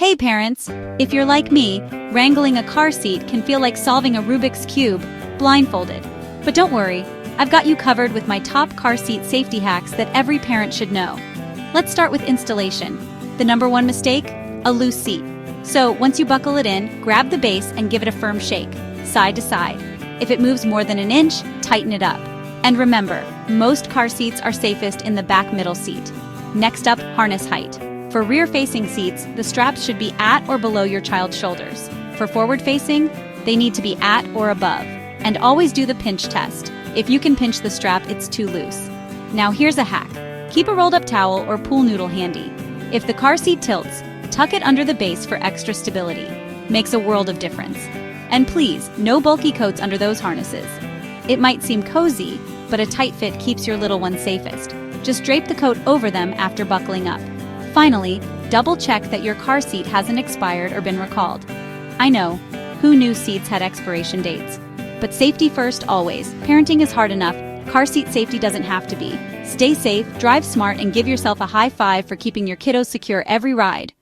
Hey parents! If you're like me, wrangling a car seat can feel like solving a Rubik's Cube, blindfolded. But don't worry, I've got you covered with my top car seat safety hacks that every parent should know. Let's start with installation. The number one mistake? A loose seat. So once you buckle it in, grab the base and give it a firm shake, side to side. If it moves more than an inch, tighten it up. And remember, most car seats are safest in the back middle seat. Next up, harness height. For rear-facing seats, the straps should be at or below your child's shoulders. For forward-facing, they need to be at or above. And always do the pinch test. If you can pinch the strap, it's too loose. Now here's a hack. Keep a rolled-up towel or pool noodle handy. If the car seat tilts, tuck it under the base for extra stability. Makes a world of difference. And please, no bulky coats under those harnesses. It might seem cozy, but a tight fit keeps your little one safest. Just drape the coat over them after buckling up. Finally, double-check that your car seat hasn't expired or been recalled. I know, who knew seats had expiration dates? But safety first always. Parenting is hard enough. Car seat safety doesn't have to be. Stay safe, drive smart, and give yourself a high five for keeping your kiddos secure every ride.